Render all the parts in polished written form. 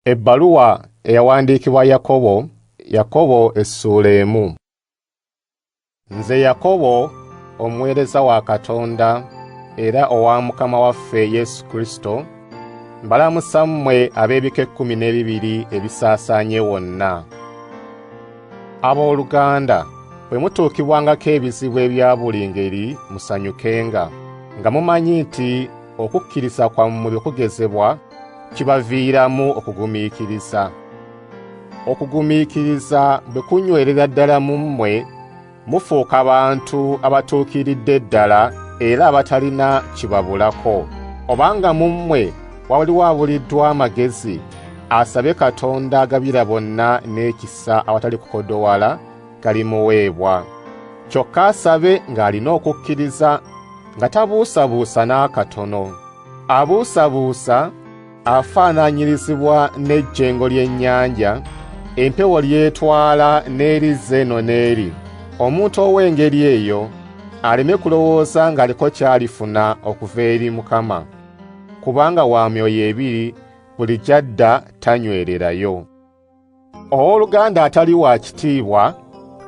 Ebbaluwa eyawandiikibwa Yakobo essula 1. Nze Yakobo, omuweereza wa Katonda era owa Mukama waffe Yesu Kristo, mbalamusa mmwe ab'ebika 12 ebisaasaanye wonna. Abooluganda, bwe mutuukibwangako ebizibu ebya buli ngeri, musanyukenga, nga mumanyi nti okukkiriza kwammwe bwe kugezebwa kibaviiramu okugumiikiriza. Okugumiikiriza bwe kunywerera ddala mu mmwe, mufuuka abantu abatuukiridde ddala era abatalina kibabulako. Obanga mu mmwe waliwo abuliddwa amagezi, asabe Katonda agabira bonna n'ekisa awatali kukodowala, galimuweebwa. Kyokka asabe ng'alina okukkiriza, nga tabuusabuusa n'akatono. Abuusabuusa afaanaanyirizibwa n'ejjengo ly'ennyanja, empewo lyetwala n'erizza eno n'eri. Omuntu ow'engeri eyo aleme kulowooza ng'aliko ky'alifuna okuva eri Mukama, kubanga wa myoyo ebiri, buli gy'adda tanywererayo. Owooluganda atali wa kitiibwa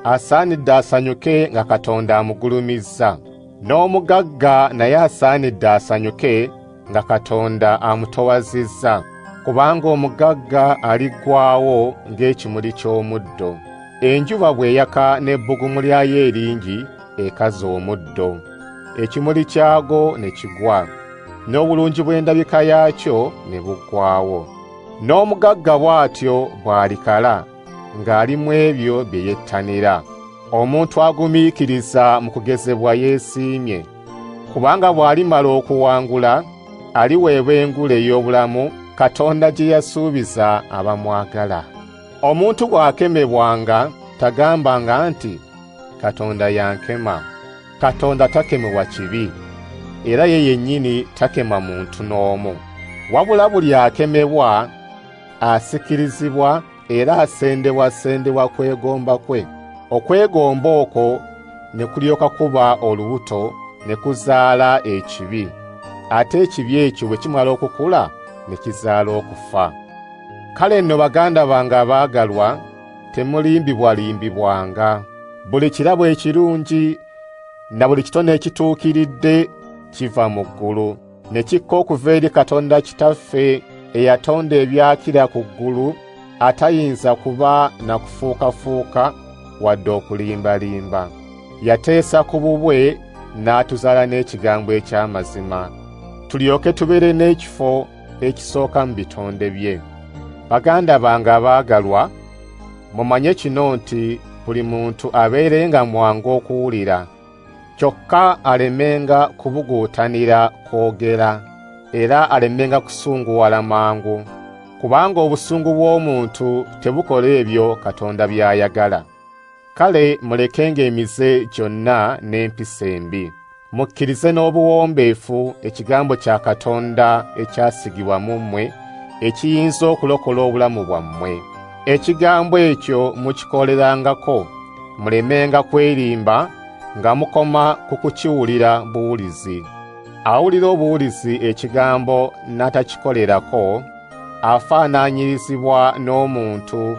asaanidde asanyuke nga Katonda amugulumizza, n'omugagga naye asaanidde asanyuke nga Katonda amutowazizza, kubanga omugagga aliggwaawo ng'ekimuli ky'omuddo. Enjuba bw'eyaka n'ebbugumu lyayo eringi ekaza omuddo, ekimuli kyagwo ne kigwa, n'obulungi bw'endabika yaakyo ne buggwaawo. N'omugagga bw'atyo bw'alikala ng'ali mu ebyo bye yettanira. Omuntu agumiikiriza mu kugezebwa yeesiimye, kubanga bw'alimala okuwangula, aliweebwa engule ey'obulamu Katonda gye yasuubiza abamwagala. Omuntu bw'akemebwanga tagambanga nti Katonda yankema. Katonda takemebwa kibi, era ye yennyini takema muntu n'omu. Wabula buli akemebwa asikirizibwa era asendebwasendebwa kwegomba kwe. Okwegomba okwo ne kulyoka kuba olubuto ne kuzaala ekibi, ate ekibi ekyo bwe kimala okukula ne kizaala okufa. Kale nno baganda bange abaagalwa, temulimbibwalimbibwanga. Buli kirabo ekirungi na buli kitone ekituukiridde kiva mu ggulu, ne kikka okuva eri Katonda Kitaffe eyatonda ebyakira ku ggulu, atayinza kuba na kufuukafuuka wadde okulimbalimba. Yateesa ku bubwe n'atuzaala n'ekigambo eky'amazima, tulyoke tubeere n'ekifo ekisooka mu bitonde bye. Baganda bange abaagalwa, mumanye kino nti buli muntu abeerenga mwangu okuwulira, kyokka alemenga kubuguutanira kwogera, era alemenga kusunguwala mangu, kubanga obusungu bw'omuntu tebukola ebyo Katonda by'ayagala. Kale mulekenga emize gyonna n'empisa embi, mukkirize n'obuwombeefu ekigambo kya Katonda ekyasigibwa mu mmwe, ekiyinza okulokola obulamu bwammwe. Ekigambo ekyo mukikolerangako, mulemenga kwerimba nga mukoma ku kukiwulira buwulizi. Awulira obuwulizi ekigambo n'atakikolerako, afaanaanyirizibwa n'omuntu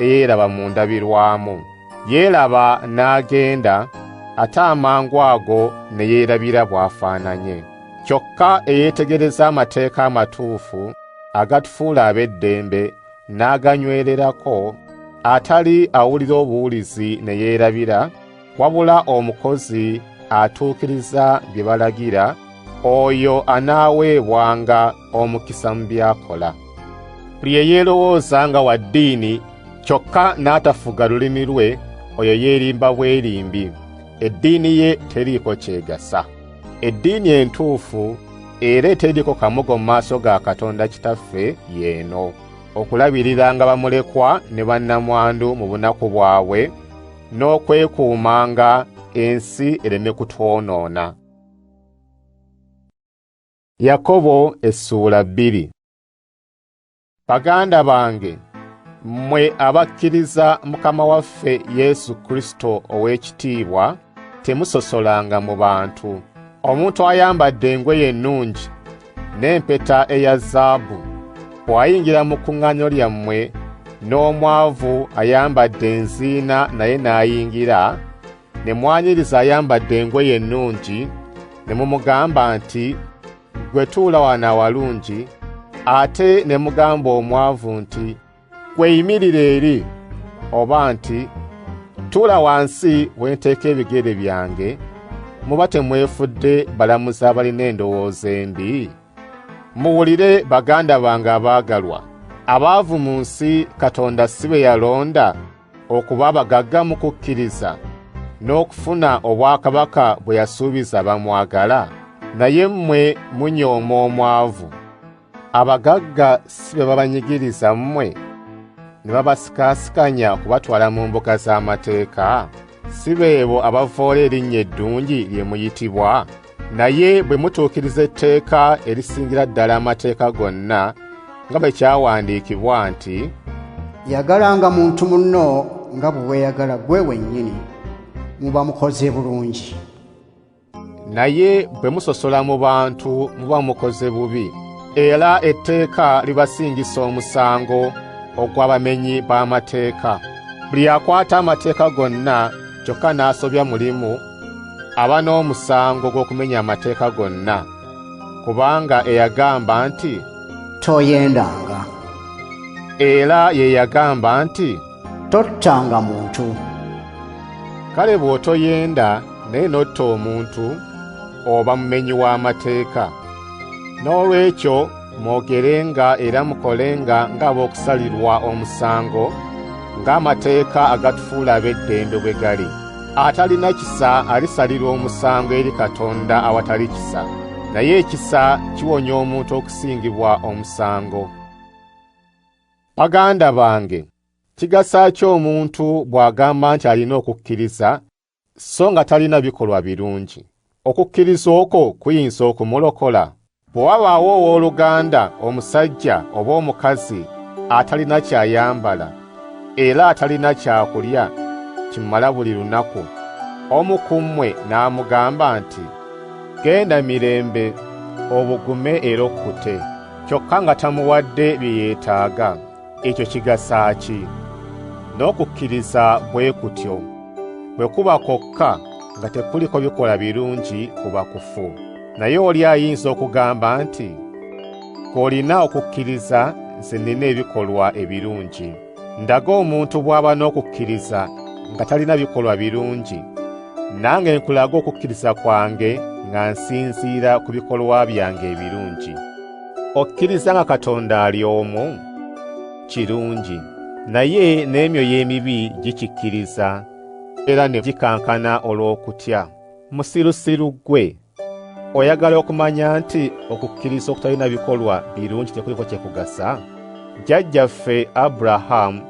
eyeeraba mu ndabirwamu. Yeeraba n'agenda, ate amangu ago ne yeerabira bw'afaananye. Kyokka eyeetegereza amateeka amatuufu agatufuula ab'eddembe n'aganywererako, atali awulira obuwulizi ne yeerabira, wabula omukozi atuukiriza bye balagira, oyo anaaweebwanga omukisa mu by'akola. Buli eyeerowooza nga wa ddiini kyokka n'atafuga lulimi lwe, oyo yeerimba bwerimbi, eddiini ye teriiko kyegasa. Eddiini entuufu era eteriiko kamogo mu maaso ga Katonda Kitaffe yeeno: okulabiriranga bamulekwa ne bannamwandu mu bunaku bwabwe, n'okwekuumanga ensi ereme kutwonoona. Yakobo essula 2. Baganda bange, mmwe abakkiriza Mukama waffe Yesu Kristo ow'ekitiibwa, temusosolanga mu bantu. Omuntu ayambadde engoye ennungi n'empeta eya zaabu bw'ayingira mu kuŋŋaaniro lyammwe n'omwavu ayambadde enziina naye n'ayingira, ne mwanyiriza ayambadde engoye ennungi, ne mumugamba nti, gwe tuula wano awalungi, ate ne mugamba omwavu nti, gwe yimirira eri, oba nti, tuula wansi wenteeka ebigere byange, muba temwefudde balamuzi abalina endowooza embi? Muwulire baganda bange abaagalwa, abaavu mu nsi Katonda si be yalonda okuba abagagga mu kukkiriza n'okufuna obwakabaka bwe yasuubiza bamwagala? Naye mmwe munyooma omwavu. Abagagga si be babanyigiriza mmwe ne babasikaasikanya okubatwala mu mbuga z'amateeka? Si beebo abavoola erinnya eddungi lye muyitibwa? Naye bwe mutuukiriza etteeka erisingira ddala amateeka gonna, nga bwe kyawandiikibwa nti, yagalanga muntu munno nga bwe weeyagala gwe wennyini, muba mukoze bulungi. Naye bwe musosola mu bantu muba mukoze bubi, era etteeka libasingisa omusango ogw'abamenyi b'amateeka. Buli akwata amateeka gonna kyokka n'asobya mulimu aba n'omusango gw'okumenya amateeka gonna, kubanga eyagamba nti, toyendanga, era ye yagamba nti, tottanga muntu. Kale bw'otoyenda naye n'otta omuntu, oba mumenyi w'amateeka. N'olwekyo mwogerenga era mukolenga ng'ab'okusalirwa omusango, ng'amateeka agatufuula ab'eddembe bwe gali. Atalina kisa alisalirwa omusango eri Katonda awatali kisa, naye ekisa kiwonya omuntu okusingibwa omusango. Baganda bange, kigasa ki omuntu bw'agamba nti alina okukkiriza so nga talina bikolwa birungi? Okukkiriza okwo kuyinza okumulokola? Bwe wabaawo owooluganda omusajja oba omukazi atalina kyayambala era atalina kyakulya kimala buli lunaku, omu ku mmwe n'amugamba nti, genda mirembe, obugume era okkute, kyokka nga tamuwadde bye yeetaaga, ekyo kigasa ki? N'okukkiriza bwe kutyo, bwe kuba kwokka nga tekuliko bikola birungi kuba kufu. Naye oli ayinza okugamba nti, ng'olina okukkiriza, nze nnina ebikolwa ebirungi. Ndaga omuntu bw'aba n'okukkiriza nga talina bikolwa birungi, nange nkulaga okukkiriza kwange nga nsinziira ku bikolwa byange ebirungi. Okkiriza nga Katonda ali omu? Kirungi. Naye n'emyoyo emibi gikikkiriza era ne gikankana olw'okutya. Musirusiru ggwe, oyagala okumanya nti okukkiriza okutalina bikolwa birungi tekuliko kyekugasa? Jjajjaffe Abulahamu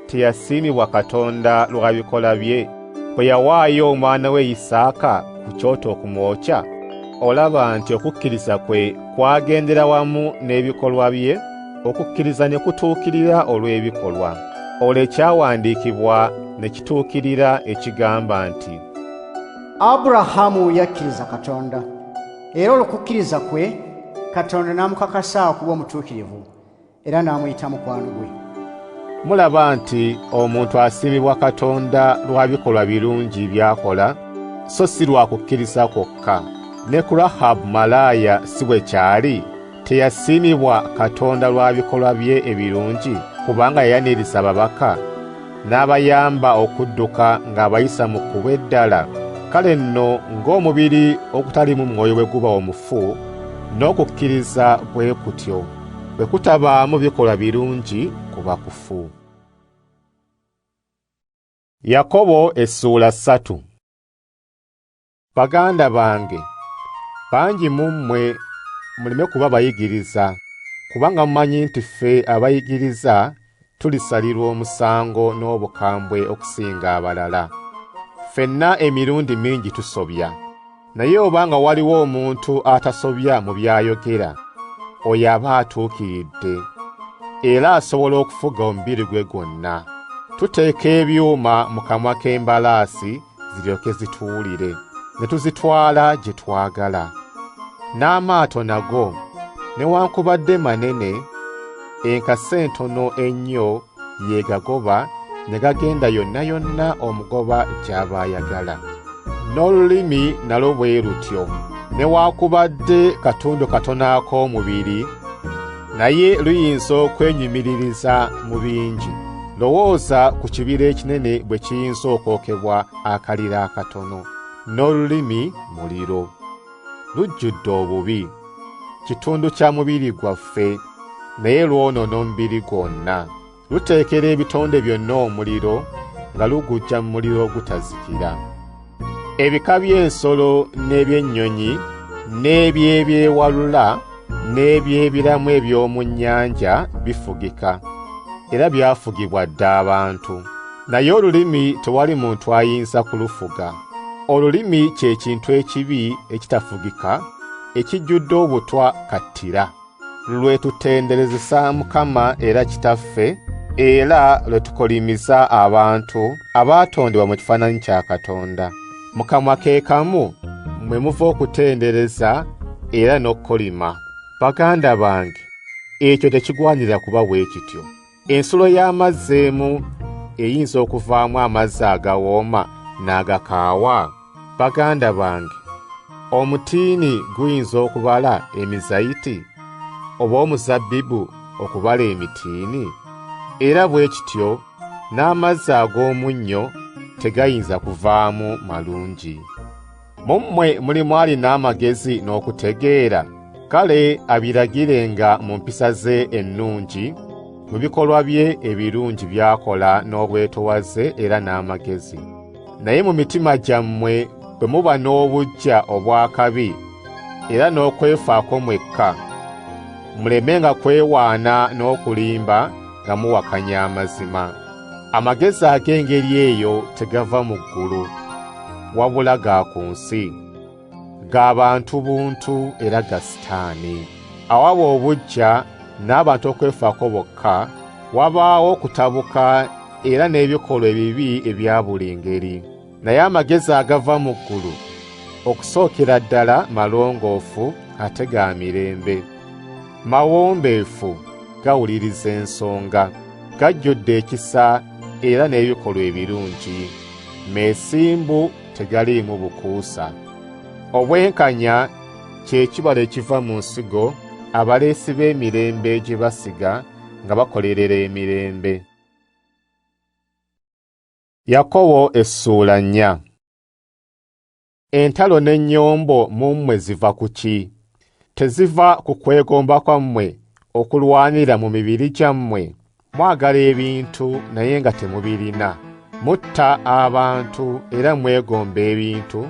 teyasiimibwa Katonda lwa bikola bye bwe yawaayo omwana we Isaaka ku kyoto okumwokya? Olaba nti okukkiriza kwe kwagendera wamu n'ebikolwa bye, okukkiriza ne kutuukirira olw'ebikolwa. Olwo ekyawandiikibwa ne kituukirira ekigamba nti, Abulahamu yakkiriza Katonda, era olw'okukkiriza kwe Katonda n'amukakasa okuba omutuukirivu, era n'amuyita mukwano gwe. Mulaba nti omuntu asiimibwa Katonda lwa bikolwa birungi by'akola, so si lwa kukkiriza kwokka. Ne ku Rahabu malaaya si bwe kyali? Teyasiimibwa Katonda lwa bikolwa bye ebirungi, kubanga yayaniriza ababaka n'abayamba okudduka ng'abayisa mu kkubo eddala. Kale nno ng'omubiri ogutalimu mwoyo bwe guba omufu, n'okukkiriza bwe kutyo, bwe kutabaamu bikolwa birungi kuba kufu. Yakobo essuula 3. Baganda bange, bangi mu mmwe muleme kuba bayigiriza, kubanga mumanyi nti ffe abayigiriza tulisalirwa omusango n'obukambwe okusinga abalala. Ffenna emirundi mingi tusobya, naye obanga waliwo omuntu atasobya mu byayogera, oyo aba atuukiridde era asobola okufuga omubiri gwe gwonna. Tuteeka ebyuma mu kamwa k'embalaasi ziryoke zituwulire, ne tuzitwala gye twagala. N'amaato nago newankubadde manene enkase entono ennyo yegagoba ne gagenda yonna yonna omugoba gy'aba ayagala. N'olulimi nalwo bwe lutyo, newaakubadde katundu katono ak'omubiri, naye luyinza okwenyumiririza mu bingi. Lowooza ku kibira ekinene bwe kiyinza okwokebwa akaliro akatono. N'olulimi muliro, lujjudde obubi, kitundu kya mubiri gwaffe, naye lwonoona omubiri gwonna. Luteekera ebitonde byonna omuliro, nga luguggya mu muliro ogutazikira. Ebika by'ensolo n'eby'ennyonyi n'ebyebyewalula n'ebyebiramu eby'omu nnyanja bifugika, era byafugibwa dde abantu. Naye olulimi tewali muntu ayinza kulufuga. Olulimi kye kintu ekibi ekitafugika, ekijjudde obutwa kattira. Lwe tutenderezesa Mukama era Kitaffe, era lwe tukolimiza abantu abaatondebwa mu kifaananyi kya Katonda. Mu kamwa ke kamu mwe muva okutendereza era n'okkolima. Baganda bange, ekyo tekigwanira kuba bwe kityo. Ensulo y'amazzi emu eyinza okuvaamu amazzi agawooma n'agakaawa. Baganda bange, omutiini guyinza okubala emizayiti, oba omuzabbibu okubala emitiini? Era bwe kityo n'amazzi ag'omunnyo tegayinza kuvaamu malungi. Mummwe mulimu alina amagezi n'okutegeera? Kale abiragirenga mu mpisa ze ennungi, mu bikolwa bye ebirungi by'akola n'obwetowaze era n'amagezi. Naye mu mitima gyammwe bwe muba n'obuggya obw'akabi era n'okwefaako mwekka, mulemenga kwewaana n'okulimba nga muwakanya amazima. Amagezi ag'engeri eyo tegava mu ggulu, wabula ga ku nsi, ga bantu buntu era ga Sitaani. Awaba obuggya n'abantu okwefaako bokka, wabaawo okutabuka era n'ebikolwa ebibi ebya buli ngeri. Naye amagezi agava mu ggulu, okusookera ddala malongoofu ate ga mirembe, mawombeefu, gawuliriza ensonga, gajjudde ekisa era n'ebikolwa ebirungi, meesimbu, tegaliimu bukuusa. Obwenkanya kye kibala ekiva mu nsigo abaleesi b'emirembe gye basiga nga bakolerera emirembe. Yakobo essuula 4. Entalo n'ennyombo mu mmwe ziva ku ki? Teziva ku kwegomba kwammwe okulwanira mu mibiri gyammwe? Mwagala ebintu naye nga temubirina. Mutta abantu era mwegomba ebintu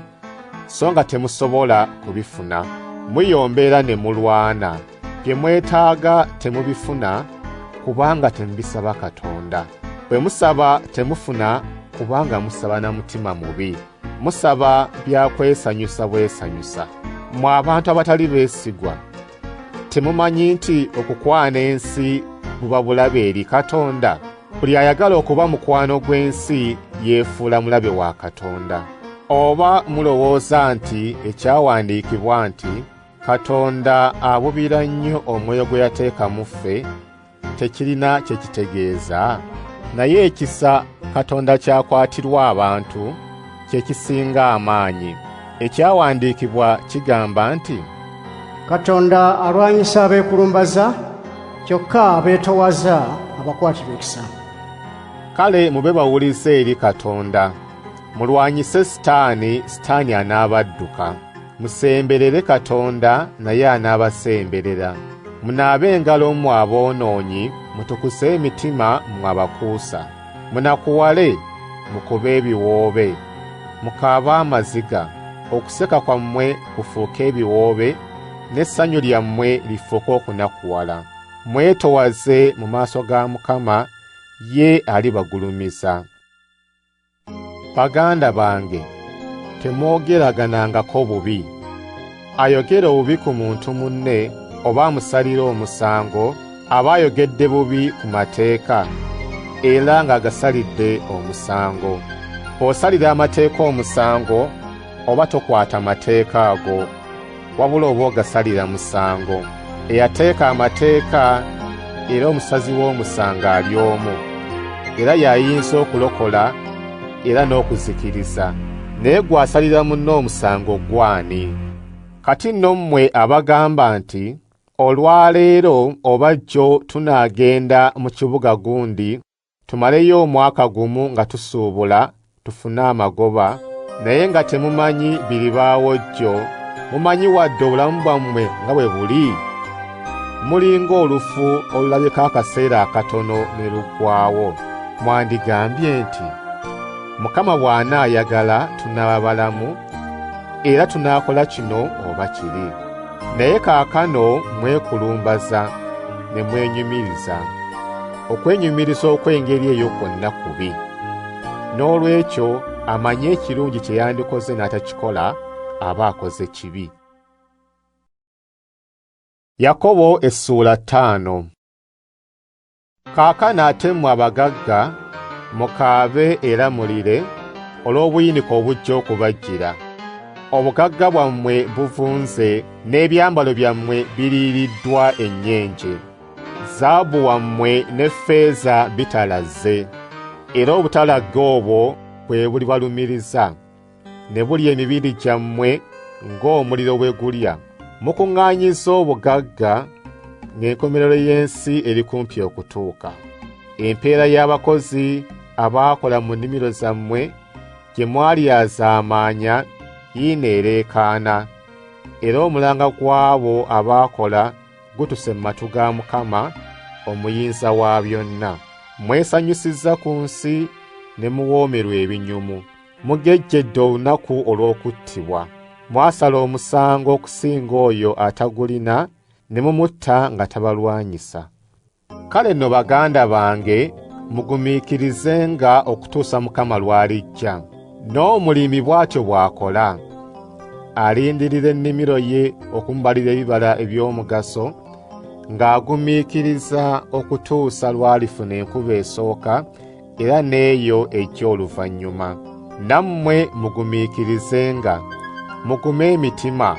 so nga temusobola kubifuna. Muyombeera ne mulwana. Bye mwetaaga temubifuna kubanga temubisaba Katonda. Bwe musaba temufuna kubanga musaba na mutima mubi. Musaba bya kwesanyusa bwesanyusa. Mwe abantu abatali beesigwa, temumanyi nti okukwana ensi buba bulabe eri Katonda? Buli ayagala okuba mukwano gw'ensi yeefuula mulabe wa Katonda. Oba mulowooza nti ekyawandiikibwa nti Katonda abubira nnyo omwoyo gwe yateeka mu ffe tekirina kye kitegeeza? Naye ekisa Katonda kyakwatirwa abantu kye kisinga amaanyi. Ekyawandiikibwa kigamba nti Katonda alwanyisa abeekulumbaza, kyokka abeetowaza abakwatirwa ekisa. Kale mube bawulize eri Katonda. Mulwanyise Sitaani, Sitaani anaabadduka. Musemberere Katonda, naye anaabasemberera. Munaabe engalo mmwe aboonoonyi, mutukuse emitima mmwe abakuusa. Munakuwale, mukube ebiwoobe, mukaabe amaziga. Okuseka kwammwe kufuuke ebiwoobe, n'essanyu lyammwe lifuuke okunakuwala. Mwetowaze mu maaso ga Mukama, ye alibagulumiza. Baganda bange, temwogeraganangako bubi. Ayogera obubi ku muntu munne oba amusalira omusango aba ayogedde bubi ku mateeka era ng'agasalidde omusango. Bw'osalira amateeka omusango oba tokwata mateeka ago, wabula oba ogasalira musango. Eyateeka amateeka era omusazi w'omusango ali omu, era y'ayinza okulokola era n'okuzikiriza. Naye gwasalira munno omusango gwani? Kati nno mmwe abagamba nti olwaleero oba jjo tunaagenda mu kibuga gundi tumaleyo omwaka gumu nga tusuubula tufune amagoba, naye nga temumanyi biribaawo jjo, mumanyi wadde obulamu bwammwe nga bwe buli? Mulinga olufu olulabika akaseera akatono ne luggwaawo. Mwandigambye nti Mukama bw'anaayagala tunaaba balamu era tunaakola kino oba kiri. Naye kaakano mwekulumbaza ne mwenyumiriza. Okwenyumiriza okw'engeri eyo kwonna kubi. N'olwekyo amanye ekirungi kye yandikoze n'atakikola aba akoze kibi. Yakobo essuula 5. Kaakano ate mmwe abagagga mukaabe era mulire olw'obuyinike obujja okubajjira. Obugagga bwammwe buvunze n'ebyambalo byammwe biriiriddwa ennyenje. Zaabu wammwe ne ffeeza bitalaze, era obutalagga obwo bwe bulibalumiriza, ne bulya emibiri gyammwe ng'omuliro bwe gulya. Mukuŋŋaanyiza obugagga ng'enkomerero y'ensi eri kumpi okutuuka. Empeera y'abakozi abaakola mu nnimiro zammwe gye mwalyazaamaanya yiina ereekaana, era omulanga gw'abo abaakola gutuse mu matu ga Mukama omuyinza wa byonna. Mwesanyusizza ku nsi ne muwoomerwa ebinyumu. Mugejjedde olunaku olw'okuttibwa. Mwasala omusango okusinga oyo atagulina ne mumutta nga tabalwanyisa. Kale nno baganda bange, mugumiikirizenga okutuusa Mukama lw'alijja. N'omulimi bw'atyo bw'akola. Alindirira ennimiro ye okumubalira ebibala eby'omugaso, ng'agumiikiriza okutuusa lw'alifuna enkuba esooka era n'eyo ejja oluvannyuma. Nammwe mugumiikirizenga, mugume emitima,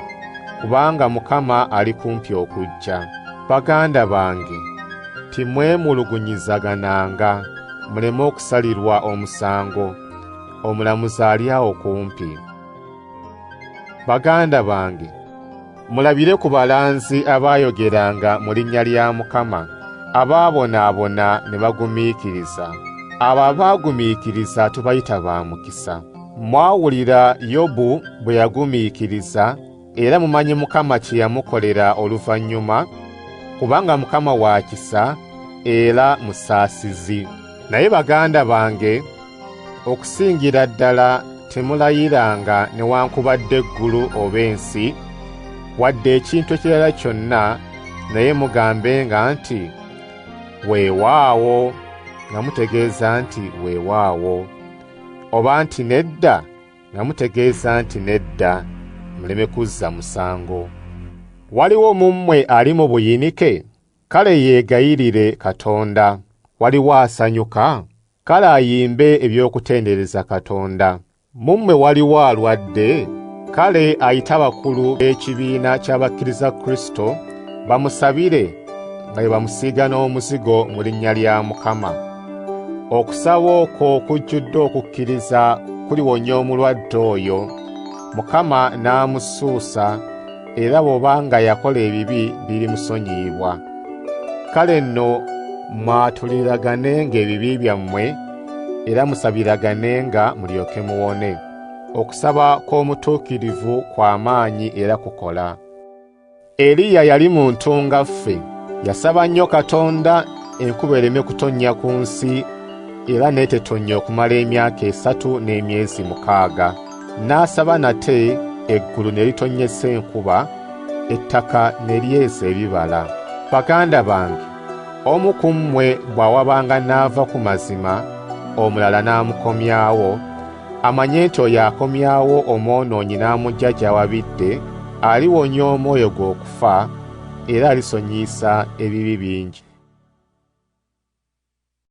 kubanga Mukama ali kumpi okujja. Baganda bange, timwemulugunyizagananga, muleme okusalirwa omusango. Omulamuzi ali awo kumpi. Baganda bange, mulabire ku balanzi abaayogeranga mu linnya lya Mukama, abaabonaabona ne bagumiikiriza. Abo abaagumiikiriza tubayita ba mukisa. Mwawulira Yobu bwe yagumiikiriza, era mumanyi Mukama kye yamukolera oluvannyuma, kubanga Mukama wa kisa era musaasizi. Naye baganda bange, okusingira ddala temulayiranga newankubadde eggulu oba ensi, wadde ekintu ekirala kyonna, naye mugambenga nti weewaawo, nga mutegeeza nti weewaawo, oba nti nedda, nga mutegeeza nti nedda, muleme kuzza musango. Waliwo mu mmwe ali mu buyinike? Kale yeegayirire Katonda. Waliwo asanyuka? Kale ayimbe eby'okutendereza Katonda. Mu mmwe waliwo alwadde? Kale ayite abakulu b'ekibiina ky'abakkiriza Kristo bamusabire nga bwe bamusiiga n'omuzigo mu linnya lya Mukama. Okusaba okwo kujjudde okukkiriza kuliwonya omulwadde oyo, Mukama n'amusuusa, era bw'obanga yakola ebibi birimusonyiyibwa. Kale nno mwatuliraganenga ebibi byammwe era musabiraganenga mulyoke muwone. Okusaba kw'omutuukirivu kwa maanyi era kukola. Eriya yali muntu nga ffe. Yasaba nnyo Katonda enkuba ereme kutonnya ku nsi era n'etetonnya okumala emyaka 3 n'emyezi 6. N'asaba nate eggulu ne litonnyesa enkuba, ettaka ne lyeza ebibala. Baganda bange, omu ku mmwe bw'awabanga n'ava ku mazima, omulala n'amukomyawo, amanye nti oyo akomyawo omwonoonyi n'amugya gy'awabidde, aliwonya omwoyo gw'okufa era alisonyiyisa ebibi bingi.